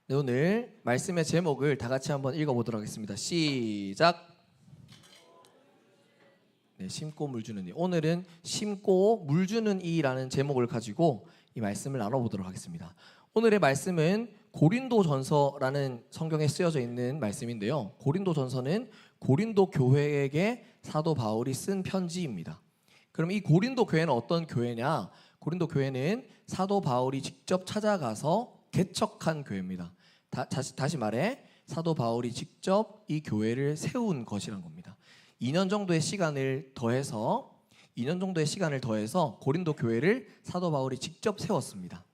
네, 오늘 말씀의 제목을 다 같이 한번 읽어보도록 하겠습니다. 시작. 네, 심고 물 주는 이. 오늘은 심고 물 주는 이라는 제목을 가지고 이 말씀을 나눠보도록 하겠습니다. 오늘의 말씀은 고린도전서라는 성경에 쓰여져 있는 말씀인데요. 고린도전서는 고린도 교회에게 사도 바울이 쓴 편지입니다. 그럼 이 고린도 교회는 어떤 교회냐? 고린도 교회는 사도 바울이 직접 찾아가서 개척한 교회입니다. 다시 말해 사도 바울이 직접 이 교회를 세운 것이란 겁니다. 2년 정도의 시간을 더해서 고린도 교회를 사도 바울이 직접 세웠습니다.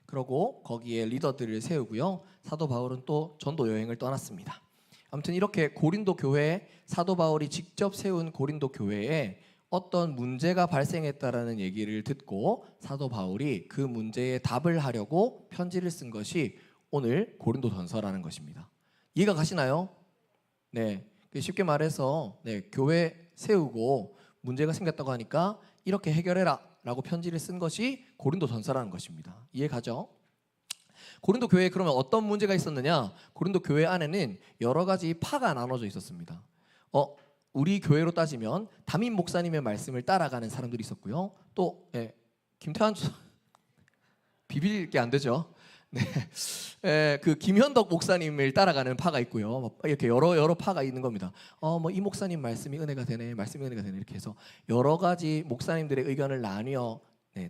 그리고 거기에 리더들을 세우고요. 사도 바울은 또 전도 여행을 떠났습니다. 아무튼 이렇게 고린도 교회, 사도 바울이 직접 세운 고린도 교회에 어떤 문제가 발생했다라는 얘기를 듣고 사도 바울이 그 문제에 답을 하려고 편지를 쓴 것이 오늘 고린도전서라는 것입니다. 이해가 가시나요? 네, 쉽게 말해서 교회 세우고 문제가 생겼다고 하니까 이렇게 해결해라 라고 편지를 쓴 것이 고린도전서라는 것입니다. 이해 가죠? 고린도 교회에 그러면 어떤 문제가 있었느냐? 고린도 교회 안에는 여러 가지 파가 나눠져 있었습니다. 우리 교회로 따지면 담임 목사님의 말씀을 따라가는 사람들이 있었고요. 또 김태환 비빌 게 안 되죠. 그 김현덕 목사님을 따라가는 파가 있고요. 이렇게 여러 파가 있는 겁니다. 이 목사님 말씀이 은혜가 되네, 말씀이 은혜가 되네 이렇게 해서 여러 가지 목사님들의 의견을 나뉘어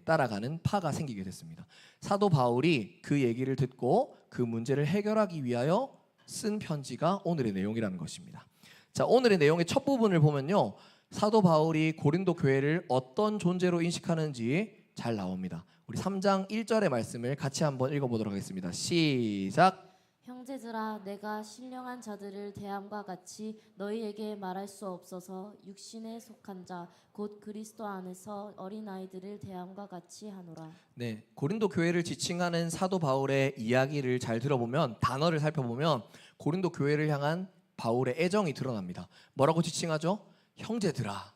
따라가는 파가 생기게 됐습니다. 사도 바울이 그 얘기를 듣고 그 문제를 해결하기 위하여 쓴 편지가 오늘의 내용이라는 것입니다. 자, 오늘의 내용의 첫 부분을 보면요, 사도 바울이 고린도 교회를 어떤 존재로 인식하는지 잘 나옵니다. 우리 3장 1절의 말씀을 같이 한번 읽어보도록 하겠습니다. 시작. 형제들아, 내가 신령한 자들을 대함과 같이 너희에게 말할 수 없어서 육신에 속한 자 곧 그리스도 안에서 어린아이들을 대함과 같이 하노라. 네, 고린도 교회를 지칭하는 사도 바울의 이야기를 잘 들어보면, 단어를 살펴보면 고린도 교회를 향한 바울의 애정이 드러납니다. 뭐라고 지칭하죠? 형제들아.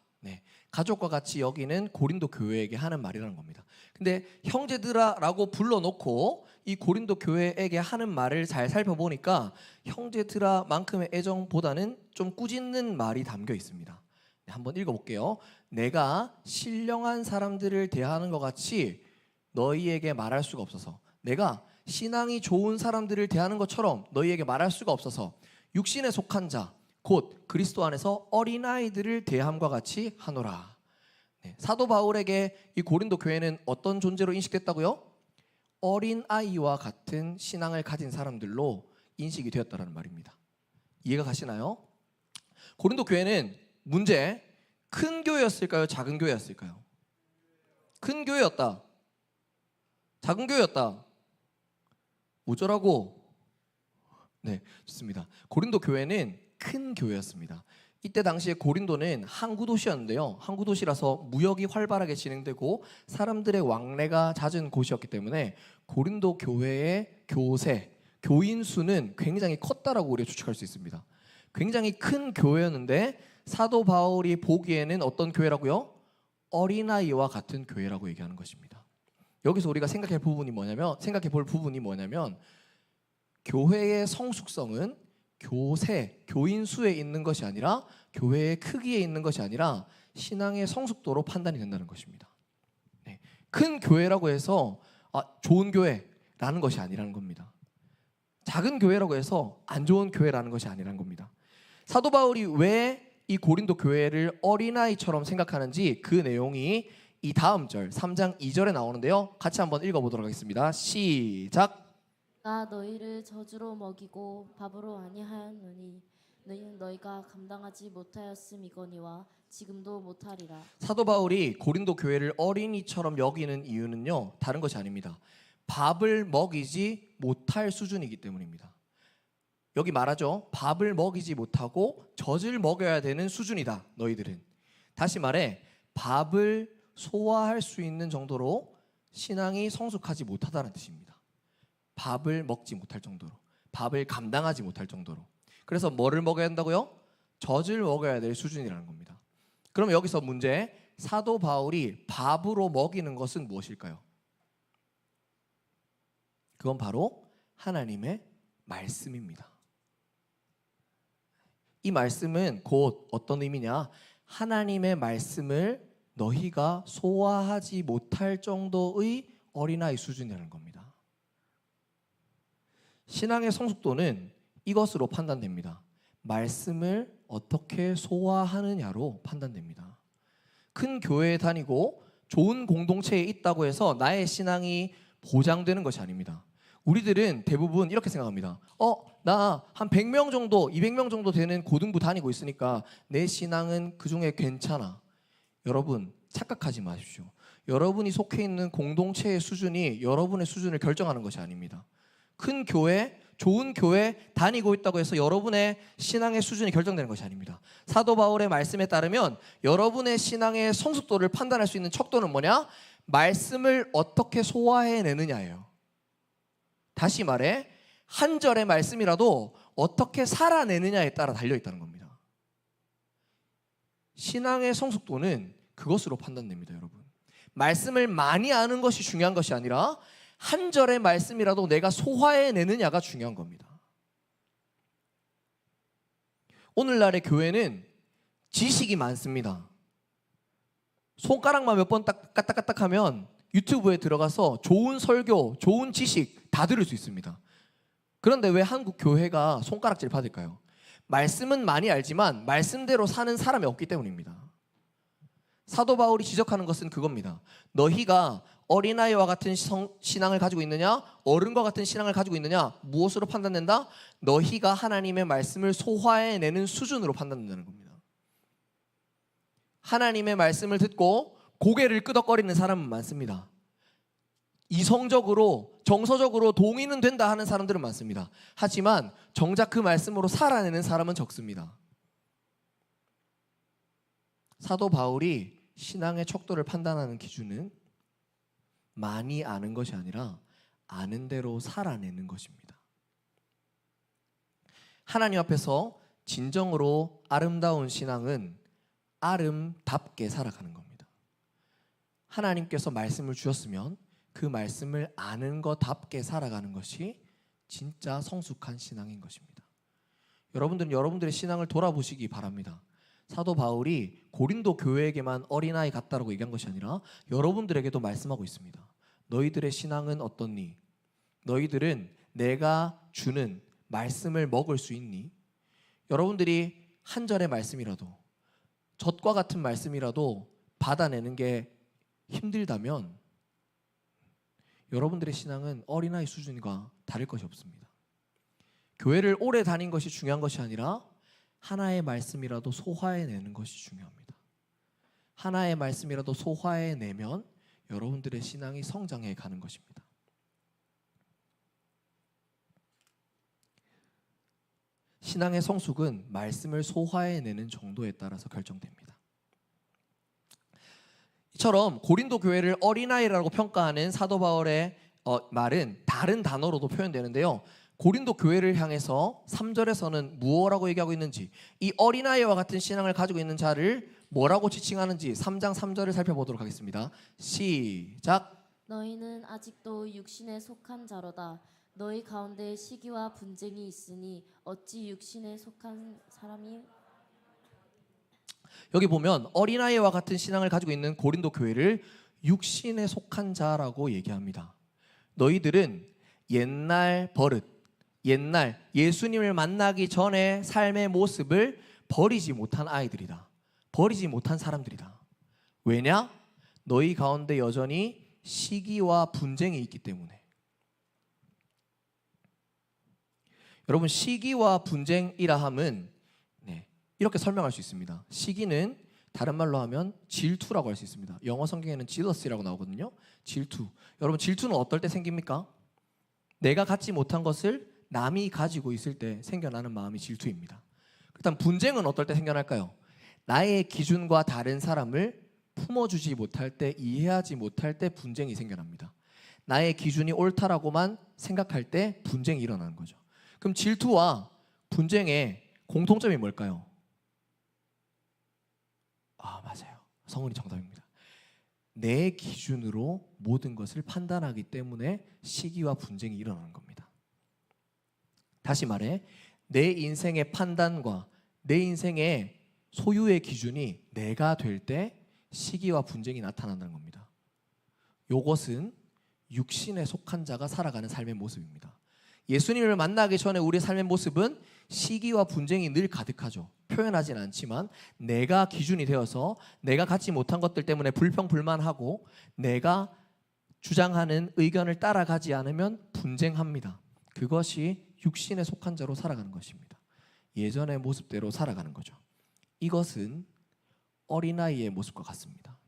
가족과 같이 여기는 고린도 교회에게 하는 말이라는 겁니다. 근데 형제들아라고 불러놓고 이 고린도 교회에게 하는 말을 잘 살펴보니까 형제들아만큼의 애정보다는 좀 꾸짖는 말이 담겨 있습니다. 한번 읽어볼게요. 내가 신령한 사람들을 대하는 것 같이 너희에게 말할 수가 없어서, 내가 신앙이 좋은 사람들을 대하는 것처럼 너희에게 말할 수가 없어서 육신에 속한 자 곧 그리스도 안에서 어린아이들을 대함과 같이 하노라. 사도 바울에게 이 고린도 교회는 어떤 존재로 인식됐다고요? 어린아이와 같은 신앙을 가진 사람들로 인식이 되었다는 말입니다. 이해가 가시나요? 고린도 교회는 문제, 큰 교회였을까요? 작은 교회였을까요? 큰 교회였다. 작은 교회였다. 어쩌라고? 네, 좋습니다. 고린도 교회는 큰 교회였습니다. 이때 당시에 고린도는 항구 도시였는데요. 항구 도시라서 무역이 활발하게 진행되고 사람들의 왕래가 잦은 곳이었기 때문에 고린도 교회의 교인 수는 굉장히 컸다라고 우리가 추측할 수 있습니다. 굉장히 큰 교회였는데 사도 바울이 보기에는 어떤 교회라고요? 어린아이와 같은 교회라고 얘기하는 것입니다. 여기서 우리가 생각해 볼 부분이 뭐냐면 교회의 성숙성은 교인 수에 있는 것이 아니라, 교회의 크기에 있는 것이 아니라 신앙의 성숙도로 판단이 된다는 것입니다. 큰 교회라고 해서 좋은 교회라는 것이 아니라는 겁니다. 작은 교회라고 해서 안 좋은 교회라는 것이 아니라는 겁니다. 사도 바울이 왜 이 고린도 교회를 어린아이처럼 생각하는지 그 내용이 이 다음 절 3장 2절에 나오는데요. 같이 한번 읽어보도록 하겠습니다. 시작. 나 너희를 저주로 먹이고 밥으로 아니하였느니 너희는 너희가 감당하지 못하였음이거니와 지금도 못하리라. 사도 바울이 고린도 교회를 어린이처럼 여기는 이유는요, 다른 것이 아닙니다. 밥을 먹이지 못할 수준이기 때문입니다. 여기 말하죠. 밥을 먹이지 못하고 젖을 먹여야 되는 수준이다, 너희들은. 다시 말해 밥을 소화할 수 있는 정도로 신앙이 성숙하지 못하다는 뜻입니다. 밥을 먹지 못할 정도로, 밥을 감당하지 못할 정도로. 그래서 뭐를 먹어야 한다고요? 젖을 먹어야 될 수준이라는 겁니다. 그럼 여기서 문제, 사도 바울이 밥으로 먹이는 것은 무엇일까요? 그건 바로 하나님의 말씀입니다. 이 말씀은 곧 어떤 의미냐? 하나님의 말씀을 너희가 소화하지 못할 정도의 어린아이 수준이라는 겁니다. 신앙의 성숙도는 이것으로 판단됩니다. 말씀을 어떻게 소화하느냐로 판단됩니다. 큰 교회에 다니고 좋은 공동체에 있다고 해서 나의 신앙이 보장되는 것이 아닙니다. 우리들은 대부분 이렇게 생각합니다. 나 한 100명 정도, 200명 정도 되는 고등부 다니고 있으니까 내 신앙은 그중에 괜찮아. 여러분, 착각하지 마십시오. 여러분이 속해 있는 공동체의 수준이 여러분의 수준을 결정하는 것이 아닙니다. 큰 교회, 좋은 교회 다니고 있다고 해서 여러분의 신앙의 수준이 결정되는 것이 아닙니다. 사도 바울의 말씀에 따르면 여러분의 신앙의 성숙도를 판단할 수 있는 척도는 뭐냐? 말씀을 어떻게 소화해내느냐예요. 다시 말해, 한 절의 말씀이라도 어떻게 살아내느냐에 따라 달려있다는 겁니다. 신앙의 성숙도는 그것으로 판단됩니다, 여러분. 말씀을 많이 아는 것이 중요한 것이 아니라 한 절의 말씀이라도 내가 소화해내느냐가 중요한 겁니다. 오늘날의 교회는 지식이 많습니다. 손가락만 몇 번 까딱까딱 하면 유튜브에 들어가서 좋은 설교, 좋은 지식 다 들을 수 있습니다. 그런데 왜 한국 교회가 손가락질 받을까요? 말씀은 많이 알지만 말씀대로 사는 사람이 없기 때문입니다. 사도 바울이 지적하는 것은 그겁니다. 너희가 어린아이와 같은 신앙을 가지고 있느냐? 어른과 같은 신앙을 가지고 있느냐? 무엇으로 판단된다? 너희가 하나님의 말씀을 소화해내는 수준으로 판단된다는 겁니다. 하나님의 말씀을 듣고 고개를 끄덕거리는 사람은 많습니다. 이성적으로 정서적으로 동의는 된다 하는 사람들은 많습니다. 하지만 정작 그 말씀으로 살아내는 사람은 적습니다. 사도 바울이 신앙의 척도를 판단하는 기준은 많이 아는 것이 아니라 아는 대로 살아내는 것입니다. 하나님 앞에서 진정으로 아름다운 신앙은 아름답게 살아가는 겁니다. 하나님께서 말씀을 주셨으면 그 말씀을 아는 것답게 살아가는 것이 진짜 성숙한 신앙인 것입니다. 여러분들은 여러분들의 신앙을 돌아보시기 바랍니다. 사도 바울이 고린도 교회에게만 어린아이 같다라고 얘기한 것이 아니라 여러분들에게도 말씀하고 있습니다. 너희들의 신앙은 어떻니? 너희들은 내가 주는 말씀을 먹을 수 있니? 여러분들이 한 절의 말씀이라도 젖과 같은 말씀이라도 받아내는 게 힘들다면 여러분들의 신앙은 어린아이 수준과 다를 것이 없습니다. 교회를 오래 다닌 것이 중요한 것이 아니라 하나의 말씀이라도 소화해내는 것이 중요합니다. 하나의 말씀이라도 소화해내면 여러분들의 신앙이 성장해 가는 것입니다. 신앙의 성숙은 말씀을 소화해내는 정도에 따라서 결정됩니다. 이처럼 고린도 교회를 어린아이라고 평가하는 사도 바울의 말은 다른 단어로도 표현되는데요. 고린도 교회를 향해서 3절에서는 무엇라고 얘기하고 있는지, 이 어린아이와 같은 신앙을 가지고 있는 자를 뭐라고 지칭하는지 3장 3절을 살펴보도록 하겠습니다. 시작. 너희는 아직도 육신에 속한 자로다. 너희 가운데 시기와 분쟁이 있으니 어찌 육신에 속한 사람이. 여기 보면 어린아이와 같은 신앙을 가지고 있는 고린도 교회를 육신에 속한 자라고 얘기합니다. 너희들은 옛날 버릇, 옛날 예수님을 만나기 전에 삶의 모습을 버리지 못한 아이들이다. 버리지 못한 사람들이다. 왜냐? 너희 가운데 여전히 시기와 분쟁이 있기 때문에. 여러분, 시기와 분쟁이라 함은 이렇게 설명할 수 있습니다. 시기는 다른 말로 하면 질투라고 할 수 있습니다. 영어 성경에는 jealousy라고 나오거든요. 질투. 여러분, 질투는 어떨 때 생깁니까? 내가 갖지 못한 것을 남이 가지고 있을 때 생겨나는 마음이 질투입니다. 일단 분쟁은 어떨 때 생겨날까요? 나의 기준과 다른 사람을 품어주지 못할 때, 이해하지 못할 때 분쟁이 생겨납니다. 나의 기준이 옳다라고만 생각할 때 분쟁이 일어나는 거죠. 그럼 질투와 분쟁의 공통점이 뭘까요? 맞아요. 성은이 정답입니다. 내 기준으로 모든 것을 판단하기 때문에 시기와 분쟁이 일어나는 겁니다. 다시 말해 내 인생의 판단과 내 인생의 소유의 기준이 내가 될 때 시기와 분쟁이 나타난다는 겁니다. 이것은 육신에 속한 자가 살아가는 삶의 모습입니다. 예수님을 만나기 전에 우리의 삶의 모습은 시기와 분쟁이 늘 가득하죠. 표현하진 않지만 내가 기준이 되어서 내가 갖지 못한 것들 때문에 불평불만하고 내가 주장하는 의견을 따라가지 않으면 분쟁합니다. 그것이 육신에 속한 자로 살아가는 것입니다. 예전의 모습대로 살아가는 거죠. 이것은 어린아이의 모습과 같습니다.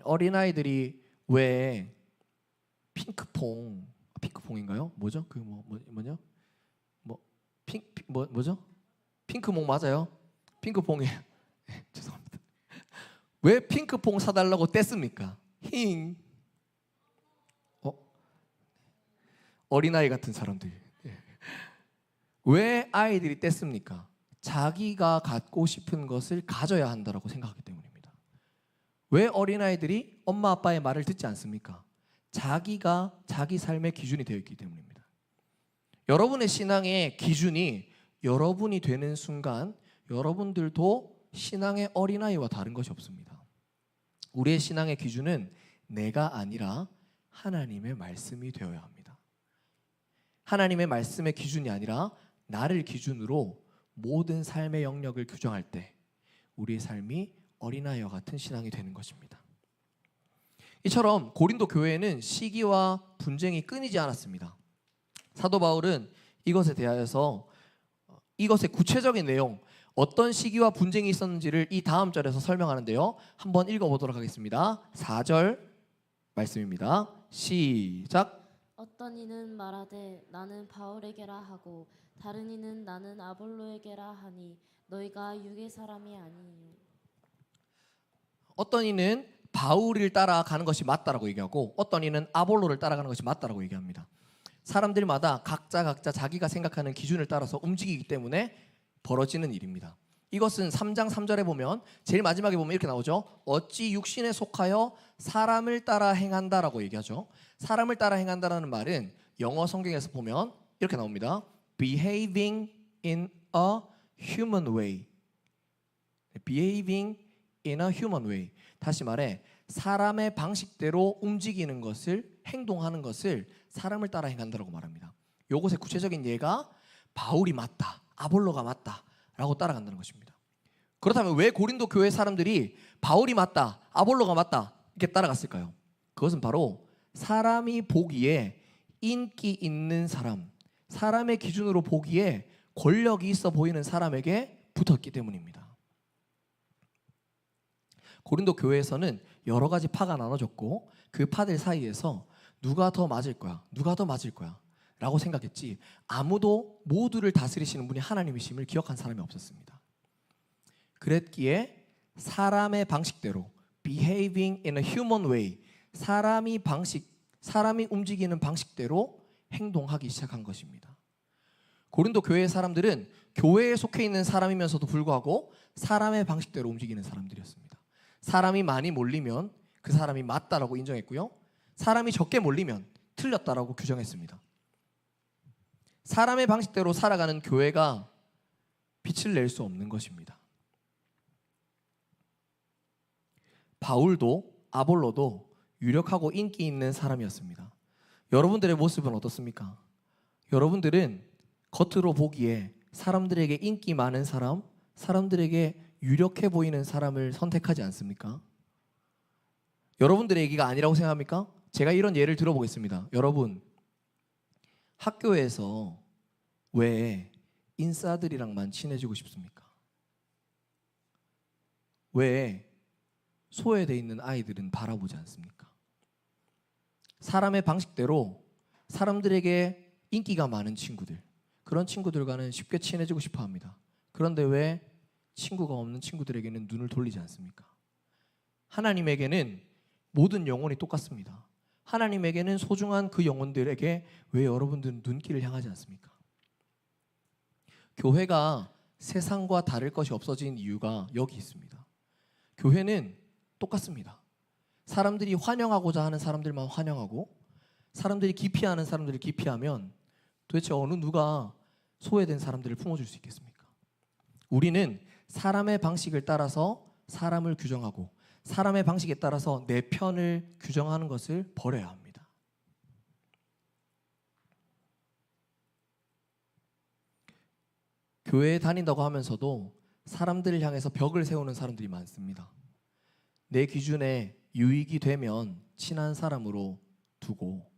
어린아이들이 왜 핑크퐁인가요? 뭐죠? 그 뭐냐? 뭐죠? 핑크퐁 맞아요? 핑크퐁이에요. 죄송합니다. 왜 핑크퐁 사달라고 뗐습니까? 어린아이 같은 사람들. 왜 아이들이 뗐습니까? 자기가 갖고 싶은 것을 가져야 한다고 생각하기 때문입니다. 왜 어린아이들이 엄마 아빠의 말을 듣지 않습니까? 자기가 자기 삶의 기준이 되어 있기 때문입니다. 여러분의 신앙의 기준이 여러분이 되는 순간 여러분들도 신앙의 어린아이와 다른 것이 없습니다. 우리의 신앙의 기준은 내가 아니라 하나님의 말씀이 되어야 합니다. 하나님의 말씀의 기준이 아니라 나를 기준으로 모든 삶의 영역을 규정할 때 우리의 삶이 어린아이와 같은 신앙이 되는 것입니다. 이처럼 고린도 교회에는 시기와 분쟁이 끊이지 않았습니다. 사도 바울은 이것에 대하여서 이것의 구체적인 내용, 어떤 시기와 분쟁이 있었는지를 이 다음 절에서 설명하는데요. 한번 읽어보도록 하겠습니다. 4절 말씀입니다. 시작. 어떤 이는 말하되 나는 바울에게라 하고 다른 이는 나는 아볼로에게라 하니 너희가 육의 사람이 아니니. 어떤 이는 바울을 따라가는 것이 맞다라고 얘기하고 어떤 이는 아볼로를 따라가는 것이 맞다라고 얘기합니다. 사람들마다 각자 자기가 생각하는 기준을 따라서 움직이기 때문에 벌어지는 일입니다. 이것은 3장 3절에 보면 제일 마지막에 보면 이렇게 나오죠. 어찌 육신에 속하여 사람을 따라 행한다라고 얘기하죠. 사람을 따라 행한다라는 말은 영어 성경에서 보면 이렇게 나옵니다. Behaving in a human way. Behaving in a human way. 다시 말해 사람의 방식대로 움직이는 것을, 행동하는 것을 사람을 따라 행한다라고 말합니다. 이것의 구체적인 예가 바울이 맞다, 아볼로가 맞다 라고 따라간다는 것입니다. 그렇다면 왜 고린도 교회 사람들이 바울이 맞다, 아볼로가 맞다 이렇게 따라갔을까요? 그것은 바로 사람이 보기에 인기 있는 사람, 사람의 기준으로 보기에 권력이 있어 보이는 사람에게 붙었기 때문입니다. 고린도 교회에서는 여러 가지 파가 나눠졌고 그 파들 사이에서 누가 더 맞을 거야, 누가 더 맞을 거야 라고 생각했지 아무도 모두를 다스리시는 분이 하나님이심을 기억한 사람이 없었습니다. 그랬기에 사람의 방식대로 behaving in a human way, 사람이 움직이는 방식대로 행동하기 시작한 것입니다. 고린도 교회의 사람들은 교회에 속해 있는 사람이면서도 불구하고 사람의 방식대로 움직이는 사람들이었습니다. 사람이 많이 몰리면 그 사람이 맞다라고 인정했고요. 사람이 적게 몰리면 틀렸다라고 규정했습니다. 사람의 방식대로 살아가는 교회가 빛을 낼 수 없는 것입니다. 바울도 아볼로도 유력하고 인기 있는 사람이었습니다. 여러분들의 모습은 어떻습니까? 여러분들은 겉으로 보기에 사람들에게 인기 많은 사람, 사람들에게 유력해 보이는 사람을 선택하지 않습니까? 여러분들의 얘기가 아니라고 생각합니까? 제가 이런 예를 들어보겠습니다. 여러분, 학교에서 왜 인싸들이랑만 친해지고 싶습니까? 왜 소외되어 있는 아이들은 바라보지 않습니까? 사람의 방식대로 사람들에게 인기가 많은 친구들, 그런 친구들과는 쉽게 친해지고 싶어 합니다. 그런데 왜 친구가 없는 친구들에게는 눈을 돌리지 않습니까? 하나님에게는 모든 영혼이 똑같습니다. 하나님에게는 소중한 그 영혼들에게 왜 여러분들은 눈길을 향하지 않습니까? 교회가 세상과 다를 것이 없어진 이유가 여기 있습니다. 교회는 똑같습니다. 사람들이 환영하고자 하는 사람들만 환영하고 사람들이 기피하는 사람들을 기피하면 도대체 어느 누가 소외된 사람들을 품어줄 수 있겠습니까? 우리는 사람의 방식을 따라서 사람을 규정하고 사람의 방식에 따라서 내 편을 규정하는 것을 버려야 합니다. 교회에 다닌다고 하면서도 사람들을 향해서 벽을 세우는 사람들이 많습니다. 내 기준에 유익이 되면 친한 사람으로 두고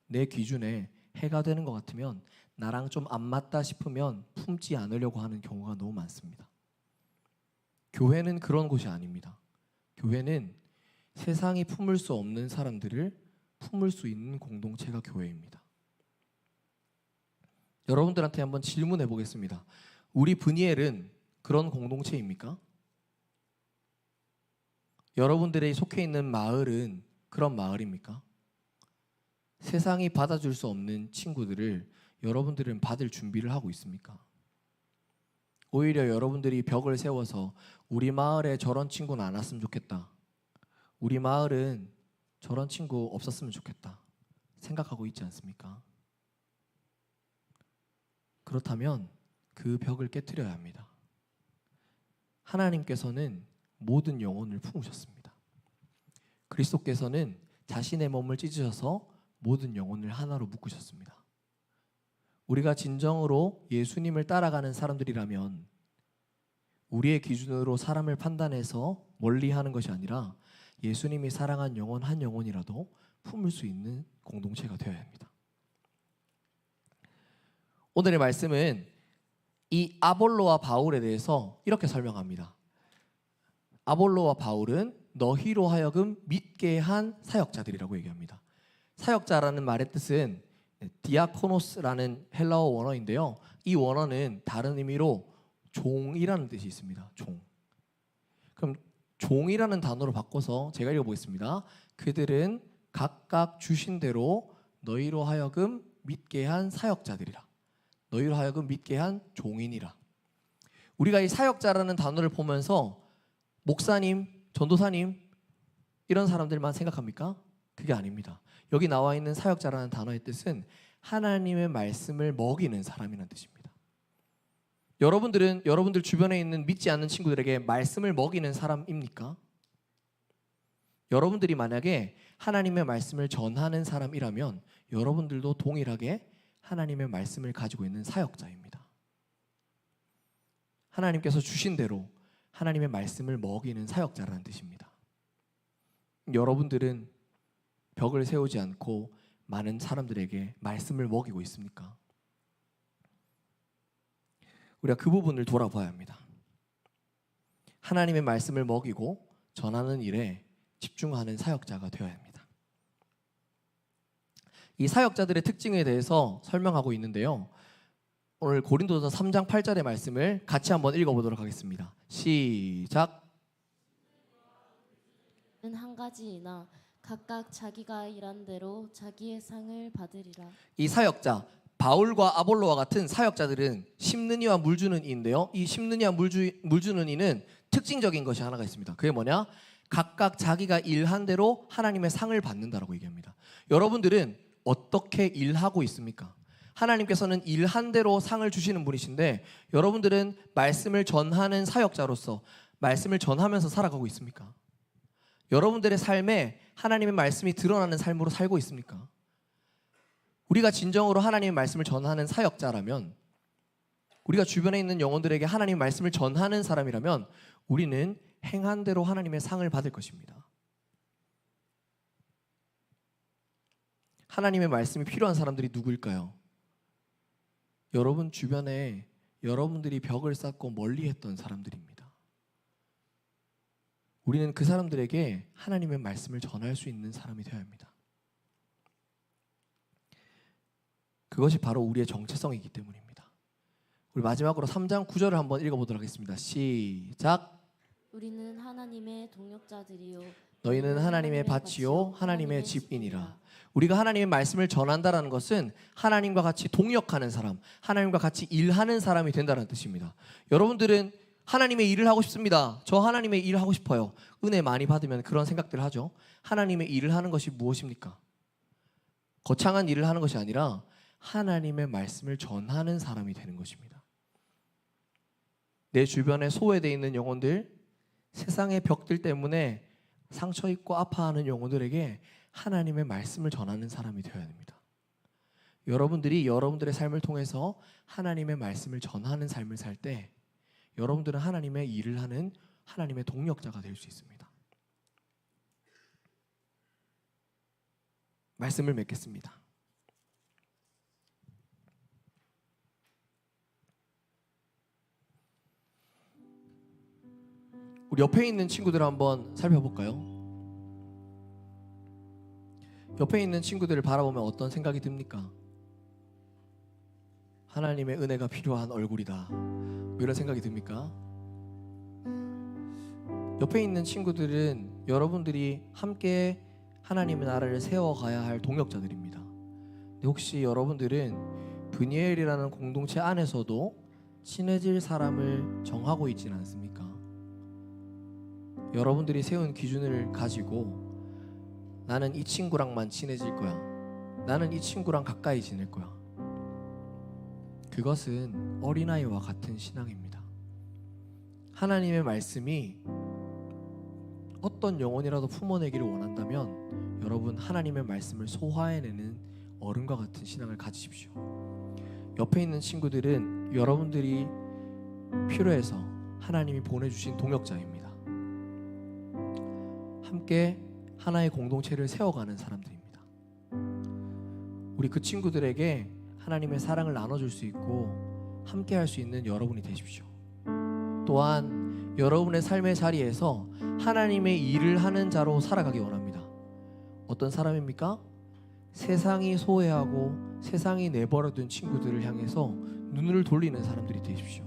내 기준에 해가 되는 것 같으면 나랑 좀 안 맞다 싶으면 품지 않으려고 하는 경우가 너무 많습니다. 교회는 그런 곳이 아닙니다. 교회는 세상이 품을 수 없는 사람들을 품을 수 있는 공동체가 교회입니다. 여러분들한테 한번 질문해 보겠습니다. 우리 브니엘은 그런 공동체입니까? 여러분들이 속해 있는 마을은 그런 마을입니까? 세상이 받아줄 수 없는 친구들을 여러분들은 받을 준비를 하고 있습니까? 오히려 여러분들이 벽을 세워서 우리 마을에 저런 친구는 안 왔으면 좋겠다. 우리 마을은 저런 친구 없었으면 좋겠다. 생각하고 있지 않습니까? 그렇다면 그 벽을 깨트려야 합니다. 하나님께서는 모든 영혼을 품으셨습니다. 그리스도께서는 자신의 몸을 찢으셔서 모든 영혼을 하나로 묶으셨습니다. 우리가 진정으로 예수님을 따라가는 사람들이라면 우리의 기준으로 사람을 판단해서 멀리하는 것이 아니라 예수님이 사랑한 영혼 한 영혼이라도 품을 수 있는 공동체가 되어야 합니다. 오늘의 말씀은 이 아볼로와 바울에 대해서 이렇게 설명합니다. 아볼로와 바울은 너희로 하여금 믿게 한 사역자들이라고 얘기합니다. 사역자라는 말의 뜻은 디아코노스라는 헬라어 원어인데요. 이 원어는 다른 의미로 종이라는 뜻이 있습니다. 종. 그럼 종이라는 단어로 바꿔서 제가 읽어보겠습니다. 그들은 각각 주신 대로 너희로 하여금 믿게 한 사역자들이라. 너희로 하여금 믿게 한 종인이라. 우리가 이 사역자라는 단어를 보면서 목사님, 전도사님 이런 사람들만 생각합니까? 그게 아닙니다. 여기 나와 있는 사역자라는 단어의 뜻은 하나님의 말씀을 먹이는 사람이라는 뜻입니다. 여러분들은 여러분들 주변에 있는 믿지 않는 친구들에게 말씀을 먹이는 사람입니까? 여러분들이 만약에 하나님의 말씀을 전하는 사람이라면 여러분들도 동일하게 하나님의 말씀을 가지고 있는 사역자입니다. 하나님께서 주신 대로 하나님의 말씀을 먹이는 사역자라는 뜻입니다. 여러분들은 벽을 세우지 않고 많은 사람들에게 말씀을 먹이고 있습니까? 우리가 그 부분을 돌아봐야 합니다. 하나님의 말씀을 먹이고 전하는 일에 집중하는 사역자가 되어야 합니다. 이 사역자들의 특징에 대해서 설명하고 있는데요. 오늘 고린도서 3장 8절의 말씀을 같이 한번 읽어보도록 하겠습니다. 시작. 한 가지이나 각각 자기가 일한 대로 자기의 상을 받으리라. 이 사역자 바울과 아볼로와 같은 사역자들은 심는 이와 물 주는 이인데요. 이 심는 이와 물 주는 이는 특징적인 것이 하나가 있습니다. 그게 뭐냐? 각각 자기가 일한 대로 하나님의 상을 받는다라고 얘기합니다. 여러분들은 어떻게 일하고 있습니까? 하나님께서는 일한 대로 상을 주시는 분이신데 여러분들은 말씀을 전하는 사역자로서 말씀을 전하면서 살아가고 있습니까? 여러분들의 삶에 하나님의 말씀이 드러나는 삶으로 살고 있습니까? 우리가 진정으로 하나님의 말씀을 전하는 사역자라면, 우리가 주변에 있는 영혼들에게 하나님의 말씀을 전하는 사람이라면 우리는 행한 대로 하나님의 상을 받을 것입니다. 하나님의 말씀이 필요한 사람들이 누구일까요? 여러분 주변에 여러분들이 벽을 쌓고 멀리했던 사람들입니다. 우리는 그 사람들에게 하나님의 말씀을 전할 수 있는 사람이 되어야 합니다. 그것이 바로 우리의 정체성이기 때문입니다. 우리 마지막으로 3장 9절을 한번 읽어보도록 하겠습니다. 시작. 우리는 하나님의 동역자들이요 너희는 하나님의 밭이요 하나님의 집이니라. 우리가 하나님의 말씀을 전한다라는 것은 하나님과 같이 동역하는 사람, 하나님과 같이 일하는 사람이 된다는 뜻입니다. 여러분들은 하나님의 일을 하고 싶습니다. 저 하나님의 일을 하고 싶어요. 은혜 많이 받으면 그런 생각들을 하죠. 하나님의 일을 하는 것이 무엇입니까? 거창한 일을 하는 것이 아니라 하나님의 말씀을 전하는 사람이 되는 것입니다. 내 주변에 소외되어 있는 영혼들, 세상의 벽들 때문에 상처 입고 아파하는 영혼들에게 하나님의 말씀을 전하는 사람이 되어야 됩니다. 여러분들이 여러분들의 삶을 통해서 하나님의 말씀을 전하는 삶을 살 때 여러분들은 하나님의 일을 하는 하나님의 동력자가 될 수 있습니다. 말씀을 맺겠습니다. 우리 옆에 있는 친구들을 한번 살펴볼까요? 옆에 있는 친구들을 바라보면 어떤 생각이 듭니까? 하나님의 은혜가 필요한 얼굴이다, 뭐 이런 생각이 듭니까? 옆에 있는 친구들은 여러분들이 함께 하나님의 나라를 세워가야 할 동역자들입니다. 근데 혹시 여러분들은 브니엘이라는 공동체 안에서도 친해질 사람을 정하고 있지는 않습니까? 여러분들이 세운 기준을 가지고 나는 이 친구랑만 친해질 거야, 나는 이 친구랑 가까이 지낼 거야, 그것은 어린아이와 같은 신앙입니다. 하나님의 말씀이 어떤 영혼이라도 품어내기를 원한다면 여러분 하나님의 말씀을 소화해내는 어른과 같은 신앙을 가지십시오. 옆에 있는 친구들은 여러분들이 필요해서 하나님이 보내주신 동역자입니다. 함께 하나의 공동체를 세워가는 사람들입니다. 우리 그 친구들에게 하나님의 사랑을 나눠줄 수 있고 함께 할 수 있는 여러분이 되십시오. 또한 여러분의 삶의 자리에서 하나님의 일을 하는 자로 살아가기 원합니다. 어떤 사람입니까? 세상이 소외하고 세상이 내버려둔 친구들을 향해서 눈을 돌리는 사람들이 되십시오.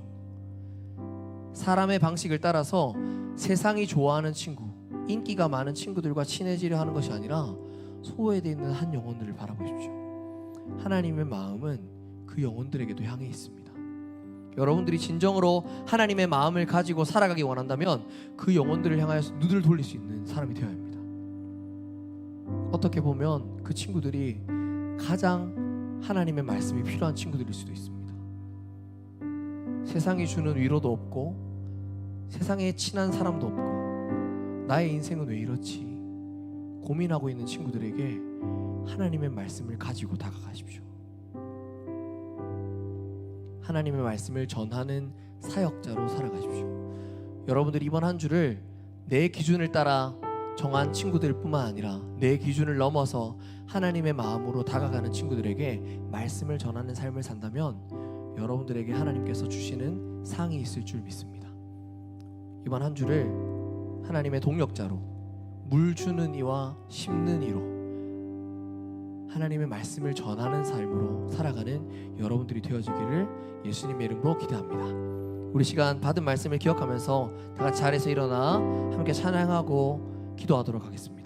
사람의 방식을 따라서 세상이 좋아하는 친구, 인기가 많은 친구들과 친해지려 하는 것이 아니라 소외되어 있는 한 영혼들을 바라보십시오. 하나님의 마음은 그 영혼들에게도 향해 있습니다. 여러분들이 진정으로 하나님의 마음을 가지고 살아가기 원한다면 그 영혼들을 향하여서 눈을 돌릴 수 있는 사람이 되어야 합니다. 어떻게 보면 그 친구들이 가장 하나님의 말씀이 필요한 친구들일 수도 있습니다. 세상이 주는 위로도 없고 세상에 친한 사람도 없고 나의 인생은 왜 이렇지 고민하고 있는 친구들에게 하나님의 말씀을 가지고 다가가십시오. 하나님의 말씀을 전하는 사역자로 살아가십시오. 여러분들 이번 한 주를 내 기준을 따라 정한 친구들 뿐만 아니라 내 기준을 넘어서 하나님의 마음으로 다가가는 친구들에게 말씀을 전하는 삶을 산다면 여러분들에게 하나님께서 주시는 상이 있을 줄 믿습니다. 이번 한 주를 하나님의 동역자로 물 주는 이와 심는 이로 하나님의 말씀을 전하는 삶으로 살아가는 여러분들이 되어지기를 예수님의 이름으로 기도합니다. 우리 시간 받은 말씀을 기억하면서 다 같이 자리에서 일어나 함께 찬양하고 기도하도록 하겠습니다.